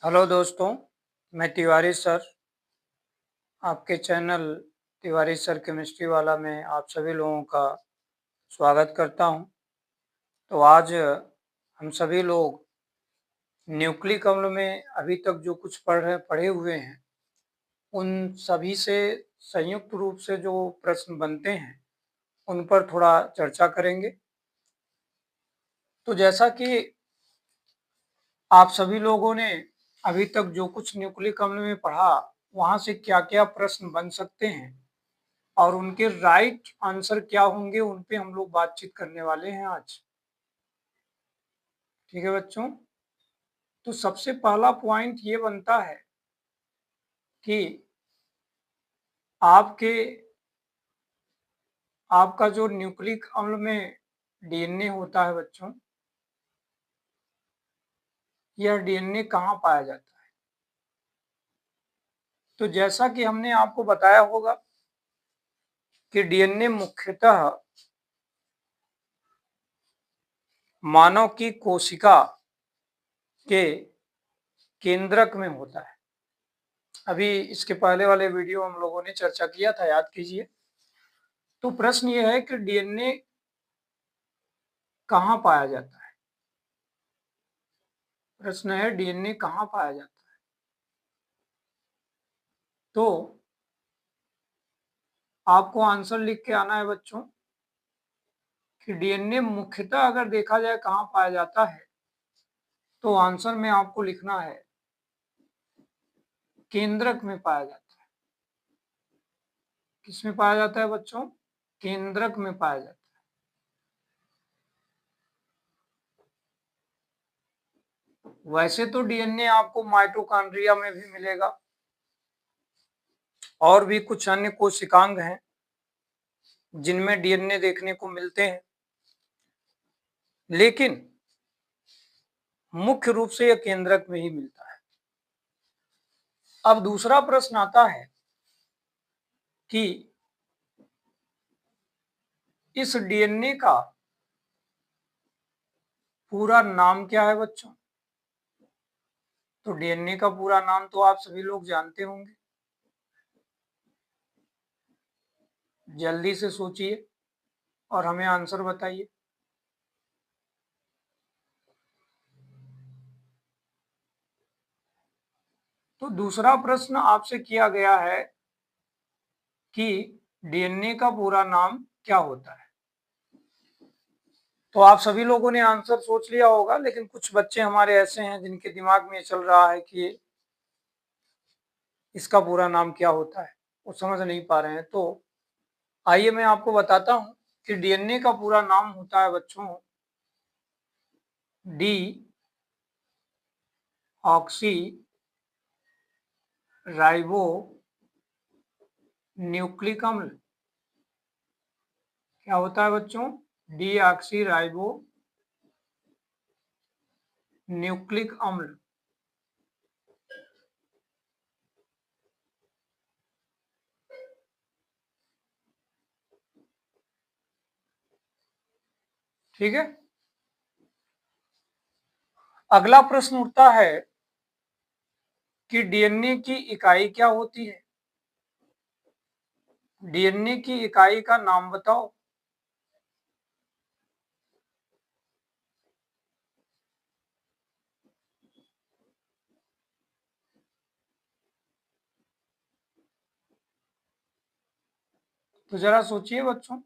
Hello दोस्तों, मैं Tiwari sir, आपके चैनल तिवारी सर केमिस्ट्री वाला में आप सभी लोगों का स्वागत करता हूं। तो आज हम सभी लोग न्यूक्लिक अम्ल में अभी तक जो कुछ पढ़े हुए हैं, उन सभी से संयुक्त रूप से जो प्रश्न बनते हैं, उन पर थोड़ा चर्चा करेंगे। तो जैसा कि आप सभी लोगों ने अभी तक जो कुछ न्यूक्लिक अम्ल में पढ़ा, वहां से क्या-क्या प्रश्न बन सकते हैं और उनके राइट आंसर क्या होंगे, उन पे हम लोग बातचीत करने वाले हैं आज। ठीक है बच्चों, तो सबसे पहला पॉइंट ये बनता है कि आपके आपका जो न्यूक्लिक अम्ल में डीएनए होता है बच्चों, यह डीएनए कहाँ पाया जाता है? तो जैसा कि हमने आपको बताया होगा कि डीएनए मुख्यतः मानव की कोशिका के केंद्रक में होता है। अभी इसके पहले वाले वीडियो हम लोगों ने चर्चा किया था, याद कीजिए। तो प्रश्न ये है कि डीएनए कहाँ पाया जाता है? प्रश्न है डीएनए कहाँ पाया जाता है? तो आपको आंसर लिख के आना है बच्चों कि डीएनए मुख्यतः अगर देखा जाए कहाँ पाया जाता है, तो आंसर में आपको लिखना है केंद्रक में पाया जाता है। किसमें पाया जाता है बच्चों? केंद्रक में पाया जाता है। वैसे तो डीएनए आपको माइटोकॉन्ड्रिया में भी मिलेगा और भी कुछ अन्य कोशिकांग हैं जिनमें डीएनए देखने को मिलते हैं, लेकिन मुख्य रूप से यह केंद्रक में ही मिलता है। अब दूसरा प्रश्न आता है कि इस डीएनए का पूरा नाम क्या है बच्चों? तो डीएनए का पूरा नाम तो आप सभी लोग जानते होंगे। जल्दी से सोचिए और हमें आंसर बताइए। तो दूसरा प्रश्न आपसे किया गया है कि डीएनए का पूरा नाम क्या होता है? तो आप सभी लोगों ने आंसर सोच लिया होगा, लेकिन कुछ बच्चे हमारे ऐसे हैं जिनके दिमाग में चल रहा है कि इसका पूरा नाम क्या होता है, वो समझ नहीं पा रहे हैं। तो आइए मैं आपको बताता हूं कि डीएनए का पूरा नाम होता है बच्चों डी ऑक्सी राइबो न्यूक्लिक अम्ल। क्या होता है बच्चों? डी ऑक्सी राइबो न्यूक्लिक अम्ल। ठीक है, अगला प्रश्न उठता है कि डीएनए की इकाई क्या होती है? डीएनए की इकाई का नाम बताओ। तो जरा सोचिए बच्चों,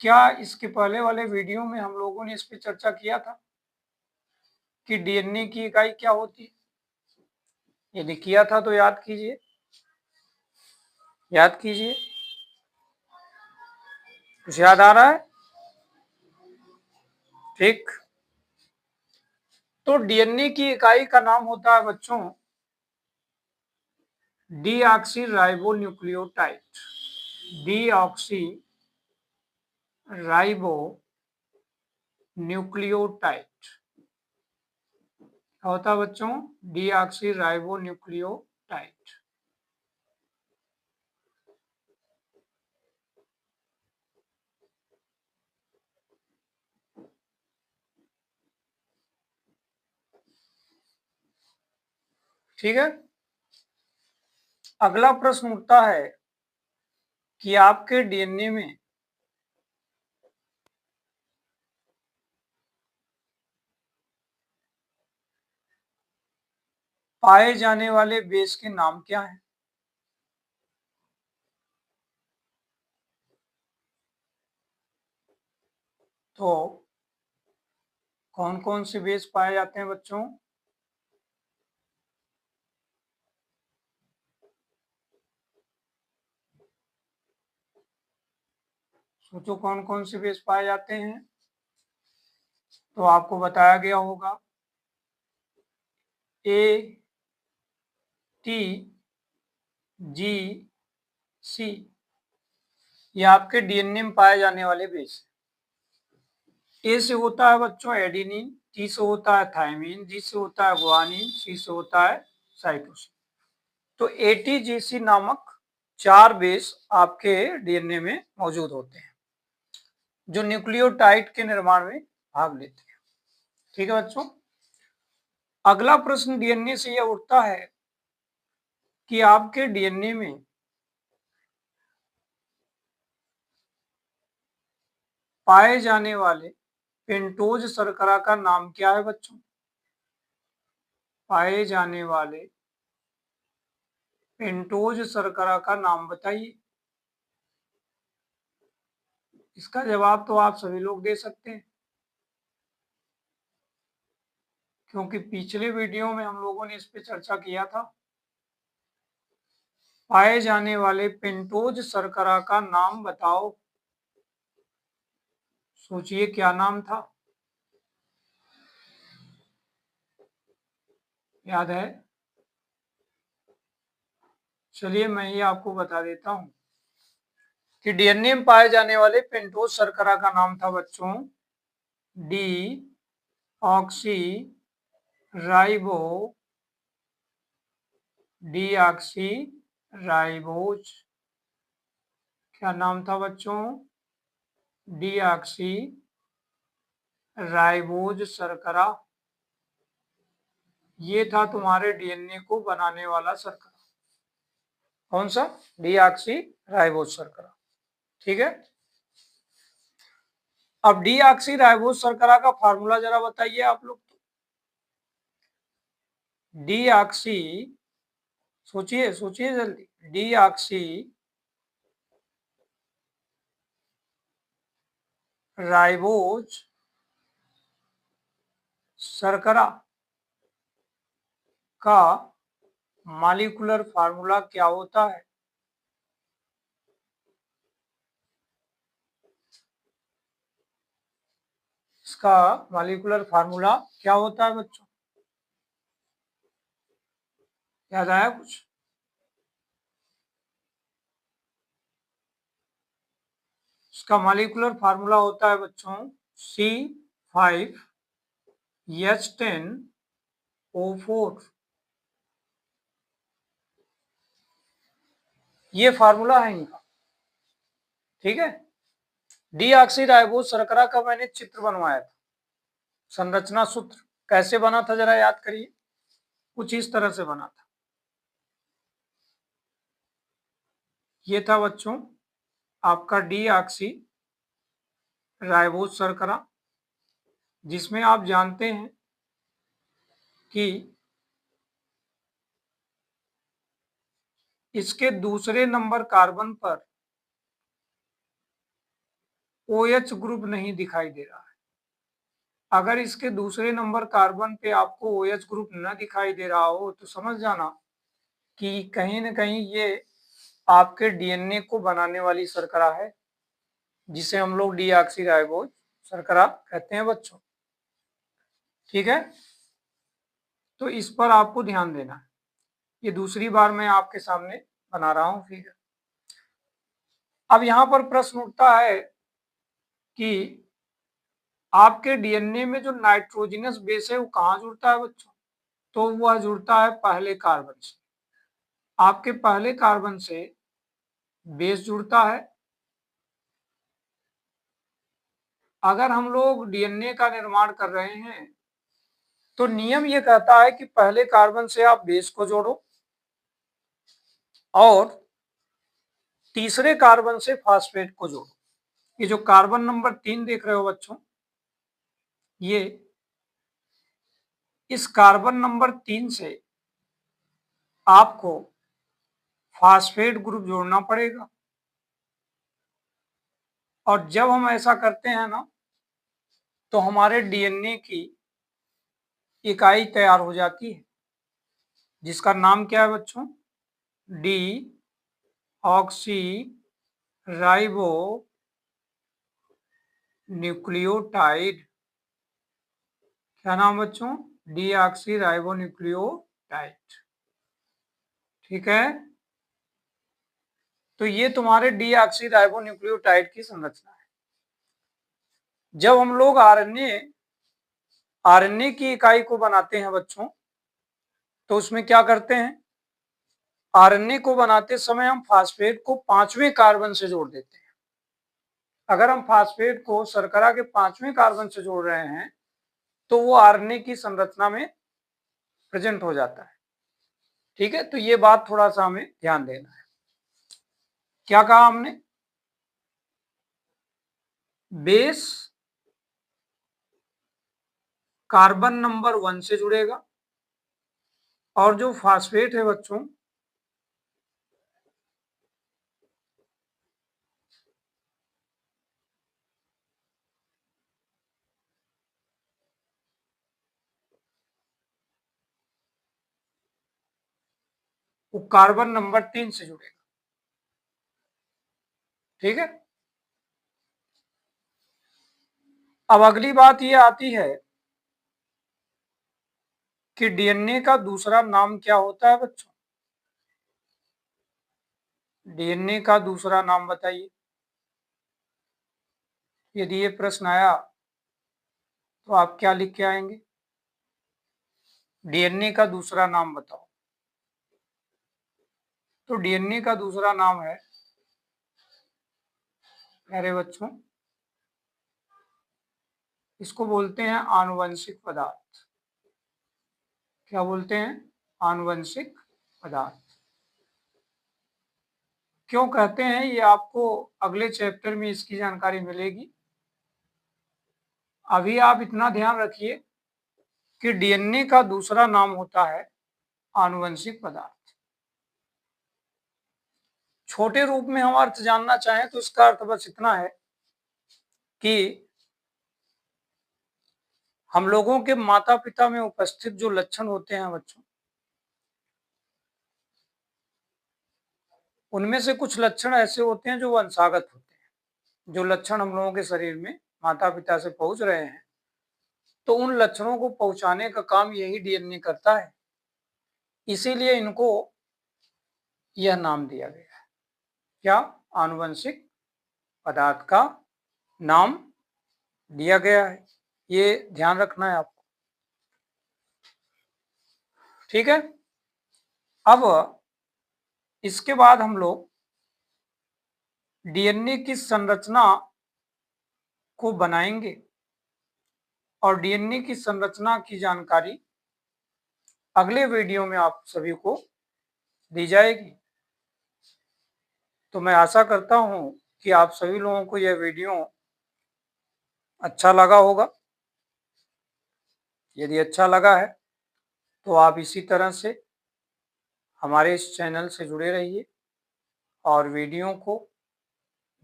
क्या इसके पहले वाले वीडियो में हम लोगों ने इस पे चर्चा किया था कि डीएनए की इकाई क्या होती है? यदि किया था तो याद कीजिए, याद कीजिए। कुछ याद आ रहा है? ठीक, तो डीएनए की इकाई का नाम होता है बच्चों deoxy ribo nucleotide. Deoxy ribo nucleotide होता है बच्चों डीऑक्सी राइबो न्यूक्लियोटाइड। ठीक है। अगला प्रश्न उठता है कि आपके डीएनए में पाए जाने वाले बेस के नाम क्या हैं? तो कौन कौन से बेस पाए जाते हैं बच्चों? सोचो कौन कौन से बेस पाए जाते हैं। तो आपको बताया गया होगा ए, टी, जी, सी, ये आपके डीएनए में पाए जाने वाले बेस। ए से होता है बच्चों एडेनिन, टी से होता है थायमिन, जी से होता है गुआनिन, सी से होता है साइटोसिन। तो एटीजीसी नामक 4 बेस आपके डीएनए में मौजूद होते हैं जो न्यूक्लियोटाइड के निर्माण में भाग लेते हैं। ठीक है बच्चों। अगला प्रश्न डीएनए से यह उठता है कि आपके डीएनए में पाए जाने वाले पेंटोज शर्करा का नाम क्या है बच्चों? पाए जाने वाले पेंटोज शर्करा का नाम बताइए। इसका जवाब तो आप सभी लोग दे सकते हैं क्योंकि पिछले वीडियो में हम लोगों ने इस पे चर्चा किया था। पाए जाने वाले पेंटोज शर्करा का नाम बताओ। सोचिए क्या नाम था, याद है? चलिए मैं ही आपको बता देता हूं कि डीएनए में पाए जाने वाले पेंटोज शर्करा का नाम था बच्चों D oxy ribo deoxy ribose. क्या नाम था बच्चों? डीऑक्सी राइबोज शर्करा। ये था तुम्हारे डीएनए को बनाने वाला शर्करा। कौन सा? डीऑक्सी राइबोज शर्करा। ठीक है। अब डीऑक्सी राइबोज शर्करा का फार्मूला जरा बताइए आप लोग। डीऑक्सी, सोचिए सोचिए जल्दी, डीऑक्सी राइबोज शर्करा का मॉलिक्यूलर फार्मूला क्या होता है? इसका मॉलिक्यूलर फार्मूला क्या होता है बच्चों? याद आया कुछ? इसका मॉलिक्यूलर फार्मूला होता है बच्चों C5H10O4। ये फार्मूला है इनका। ठीक है। डीऑक्सीराइबोज शर्करा का मैंने चित्र बनवाया था। संरचना सूत्र कैसे बना था जरा याद करिए। कुछ इस तरह से बना था। ये था बच्चों आपका डीऑक्सी राइबोज शर्करा, जिसमें आप जानते हैं कि इसके दूसरे नंबर कार्बन पर OH ग्रुप नहीं दिखाई दे रहा है। अगर इसके दूसरे नंबर कार्बन पे आपको OH ग्रुप न दिखाई दे रहा हो तो समझ जाना कि कहीं न कहीं ये आपके डीएनए को बनाने वाली शर्करा है, जिसे हम लोग डीऑक्सीराइबोज शर्करा कहते हैं बच्चों। ठीक है। तो इस पर आपको ध्यान देना है। ये दूसरी बार मैं आपके सामने बना रहा हूं फिगर। अब यहां पर प्रश्न उठता है कि आपके डीएनए में जो नाइट्रोजनस बेस है वो कहाँ जुड़ता है बच्चों? तो वह जुड़ता है पहले कार्बन से। आपके पहले कार्बन से बेस जुड़ता है। अगर हम लोग डीएनए का निर्माण कर रहे हैं तो नियम ये कहता है कि पहले कार्बन से आप बेस को जोड़ो और तीसरे कार्बन से फास्फेट को जोड़ो। ये जो कार्बन नंबर 3 देख रहे हो बच्चों, ये इस कार्बन नंबर 3 से आपको फास्फेट ग्रुप जोड़ना पड़ेगा। और जब हम ऐसा करते हैं ना, तो हमारे डीएनए की इकाई तैयार हो जाती है, जिसका नाम क्या है बच्चों? D oxy ribo nucleotide. क्या नाम बच्चों? D oxy ribo nucleotide. ठीक है, तो ये तुम्हारे डी ऑक्सी राइबो न्यूक्लियोटाइड की संरचना है। जब हम लोग आरएनए की इकाई को बनाते हैं बच्चों, तो उसमें क्या करते हैं? आरएनए को बनाते समय हम फास्फेट को 5वें कार्बन से जोड़ देते हैं। अगर हम फास्फेट को शर्करा के 5वें कार्बन से जोड़ रहे हैं, तो वो आरएनए की संरचना में प्रेजेंट हो जाता है। ठीक है, तो ये बात थोड़ा सा हमें ध्यान देना है। क्या कहा हमने? बेस कार्बन नंबर 1 से जुड़ेगा और जो फास्फेट है बच्चों, वो कार्बन नंबर 3 से जुड़ेगा। ठीक है, अब अगली बात ये आती है कि डीएनए का दूसरा नाम क्या होता है बच्चों? डीएनए का दूसरा नाम बताइए। यदि ये प्रश्न आया तो आप क्या लिख के आएंगे? डीएनए का दूसरा नाम बताओ। तो डीएनए का दूसरा नाम है, प्यारे बच्चों, इसको बोलते हैं आनुवंशिक पदार्थ। क्या बोलते हैं? आनुवंशिक पदार्थ। क्यों कहते हैं? ये आपको अगले चैप्टर में इसकी जानकारी मिलेगी। अभी आप इतना ध्यान रखिए कि डीएनए का दूसरा नाम होता है आनुवंशिक पदार्थ। छोटे रूप में हम अर्थ जानना चाहें तो इसका अर्थ बस इतना है कि हम लोगों के माता पिता में उपस्थित जो लक्षण होते हैं बच्चों, उनमें से कुछ लक्षण ऐसे होते हैं जो वंशागत होते हैं। जो लक्षण हम लोगों के शरीर में माता पिता से पहुंच रहे हैं, तो उन लक्षणों को पहुंचाने का काम यही डीएनए करता है। इसीलिए इनको यह नाम दिया गया है। क्या? आनुवंशिक पदार्थ का नाम दिया गया है। ये ध्यान रखना है आपको। ठीक है, अब इसके बाद हम लोग डीएनए की संरचना को बनाएंगे और डीएनए की संरचना की जानकारी अगले वीडियो में आप सभी को दी जाएगी। तो मैं आशा करता हूं कि आप सभी लोगों को यह वीडियो अच्छा लगा होगा। यदि अच्छा लगा है तो आप इसी तरह से हमारे इस चैनल से जुड़े रहिए और वीडियो को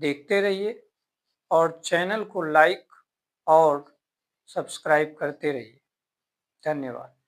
देखते रहिए और चैनल को लाइक और सब्सक्राइब करते रहिए। धन्यवाद।